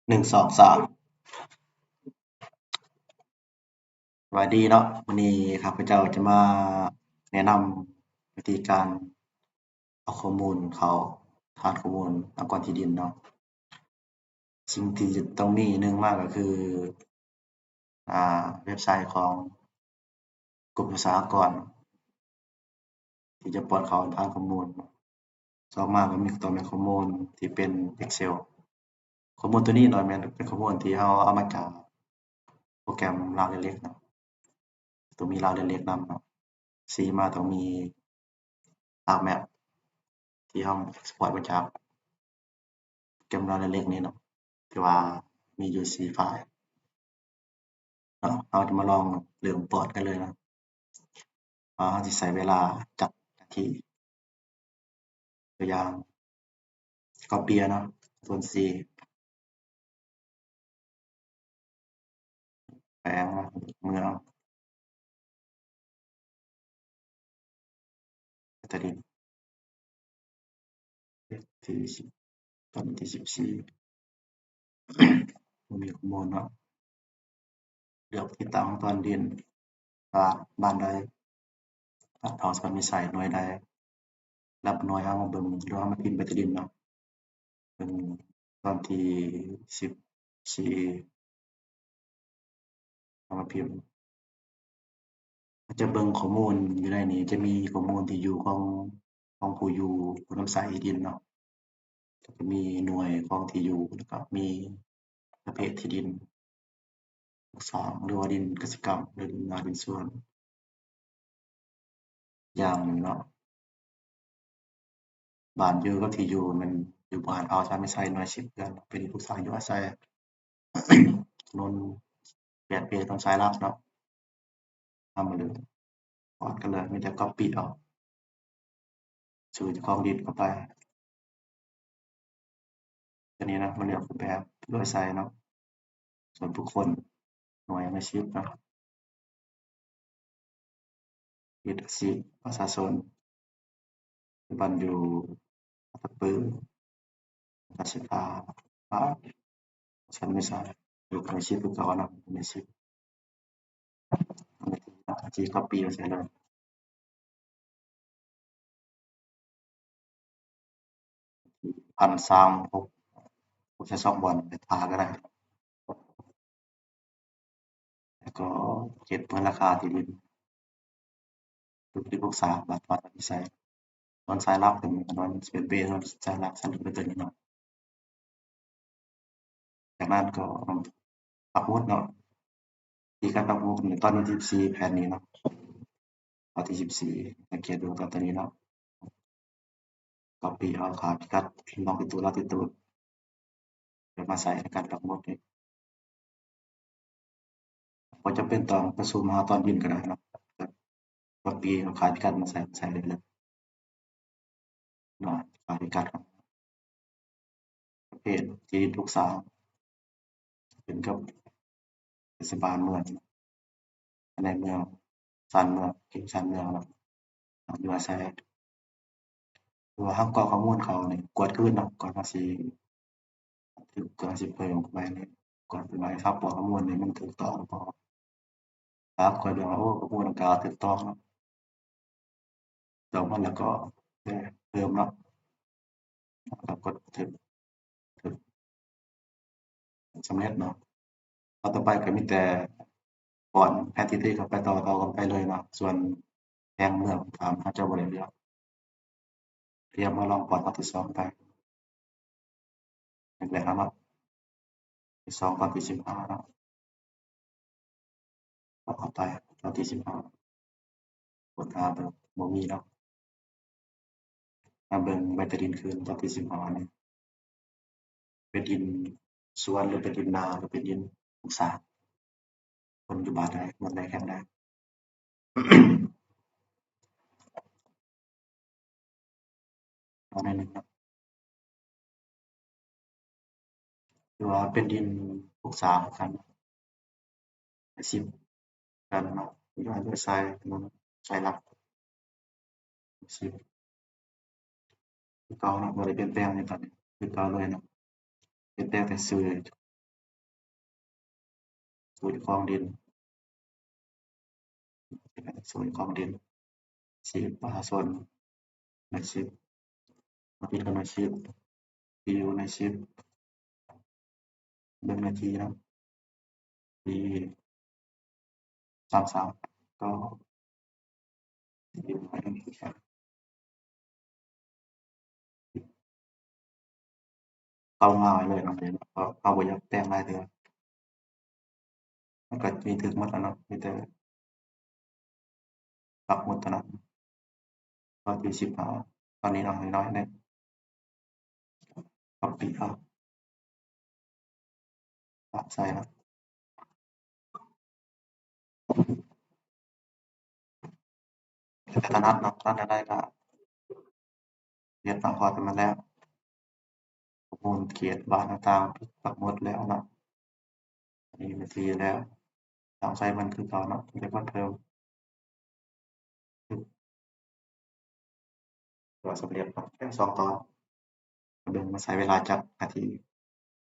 1 2 3สวัสดีเนาะวันนี้ข้าพเจ้าจะมาแนะนำวิธีการเอาข้อมูลเข้าฐานข้อมูลองค์กรที่ดินเนาะสิ่งที่จะต้องมีหนึ่งมากก็คือเว็บไซต์ของกรมศุลกากรที่จะปลดเข้าฐานข้อมูลต่อมาก็มีต้องมีข้อมูลที่เป็น Excel ข้อมูลตัวนี้เนาะแม่นเป็นข้อมูลที่เราเอามาจากโปรแกรมราวเล็กๆเนาะต้องมีราวเล็กๆนำเนาะ4มาต้องมีภาพแมปที่เรา export มาจากโปรแกรมราวเล็กๆนี้เนาะที่ว่ามีอยู่4ไฟล์เนาะเราจะมาลองเริ่มปลดกันเลยเนาะว่าเราสิใช้เวลาจักนาทีตัวอย่าง copy อะเนาะส่วน C แปลงเมืองปัตตานีเลขที่10ตอนที่14บ่มีข้อมูลเนาะเลือกที่ตั้งตอนดินว่าบ้านใดบ้านเฮาสิมีไสหน่วยใดรับหน่วยเรามาเบิ่งหรือว่ามาพิมพ์ใบที่ดินเนาะเบิ่งตอนที่14เอามาพิมพ์ถ้าจะเบิ่งข้อมูลอยู่ในนี้จะมีข้อมูลที่อยู่ของผู้อยู่ผู้นำสายที่ดินเนาะก็จะมีหน่วยของที่อยู่แล้วก็มีประเภทที่ดิน2หรือว่าดินกสิกรรมหรือดินนาดินสวนอย่างหนึ่งเนาะบ้านอยู่กับที่อยู่มันอยู่บ้านเอาถ้าไม่ใช่หน่วย10เดือนเป็นที่ปรึกษาอยู่อาศัยถนน8 ปีต้องสายหลักเนาะทำมาเลยถอนกันเลยมีแต่ copy เอาชื่อเจ้าของดินเข้าไปอันนี้นะมันเลือกแบบโดยใช้เนาะส่วนบุคคลหน่วยอาชีพเนาะเฮ็ดอาชีพประชาชนปัจจุบันอยู่สักปือราชการฉันไม่ใช่อยู่กับอาชีพคือเก่าเนาะเป็นอาชีพอาชีพ copy เอาใส่เลย1,306ผมใช้ช่องบอนไปทาก็ได้แล้วก็เก็บเพิ่นราคาที่ดินทุกที่ปรึกษาบัตรที่ใช้ตอนสายลับเป็นตอนสิเป็นเบตอนสายลับสรุปเป็นตัวนี้เนาะจากนั้นก็ปักหมุดเนาะวิธีการปักหมุดตอนที่14แผ่นนี้เนาะตอนที่14สังเกตดูตอนตัวนี้เนาะ copy เอาค่าพิกัดลองติดตูดแล้วมาใส่ในการปักหมุดนี่บ่จำเป็นต้องไปซูมเอาตอนบินก็ได้เนาะก็ copy เอาค่าพิกัดมาใส่ได้เลยเนาะค่าพิกัดครับประเภทที่ดินทุกสร้างเป็นกับเทศบาลเมืองในเมืองชานเมืองเขตชานเมืองเนาะอยู่อาศัยหรือว่าเรากรอกข้อมูลเขานี่กวดคืนเนาะก่อนว่าสิก่อนสิเผยออกไปนี่ก่อนสิว่าให้เรากรอกข้อมูลนี่มันถูกต้องบ่ครับข้อยเบิ่งว่าโอ้ข้อมูลดังกล่าวถูกต้องเนาะแล้วมันแล้วก็เพิ่มเนาะแล้วก็กดถึกสำเร็จเนาะแล้วต่อไปก็มีแต่ป้อนแผนที่ที่เข้าไปต่อกันไปเลยเนาะส่วนแผนเมืองถามเขาเจ้าบ่ได้เลือกเตรียมมาลองป้อนข้อที่2ไปแรกๆอะเนาะที่2ตอนที่15เนาะกดเข้าไปตอนที่15กดหาเบิ่งบ่มีเนาะมาเบิ่งใบตะดินคืนตอนที่15นี่เป็นดินสวนหรือเป็นดินนาหรือเป็นดินปรึกษาคนอยู่บ้านใดเมืองใดแห่งใดเอาหน่อยหนึ่งเนาะหรือว่าเป็นดินปรึกษาคือกัน10กันเนาะอยู่บ้านด้วยทรายถนนสายหลัก10คือเก่าเนาะบ่ได้เปลี่ยนแปลงในตอนนี้คือเก่าเลยเนาะเปลี่ยนแปลงแต่ชื่อ สูตรของดินสูตรของดิน10มหาส่วนใน10มาคิดกันใน10ที่อยู่ใน101นาทีเนาะที่33ก็อยู่ในเอาง่ายเลยเนาะเดี๋ยวก็เอาบ่อยากแต่งหลายเทื่อมันก็มีถึกหมดแล้วเนาะมีแต่ปรับหมดเท่านั้นก็ที่15ตอนนี้เนาะน้อยๆเนี่ยCopy เอาปรับใส่เนาะแล้วแต่ถนัดเนาะถนัดอันใดก็เฮ็ดเนาะพอแต่มันแล้วข้อมูลเขียนบ้านต่างๆปักหมดแล้วเนาะอันนี้นาทีแล้วต้องใช้มันคือเก่าเนาะเรียกว่าเพิ่มก็สำเร็จเนาะแค่2ตอนเบิ่งว่าใช้เวลาจักนาที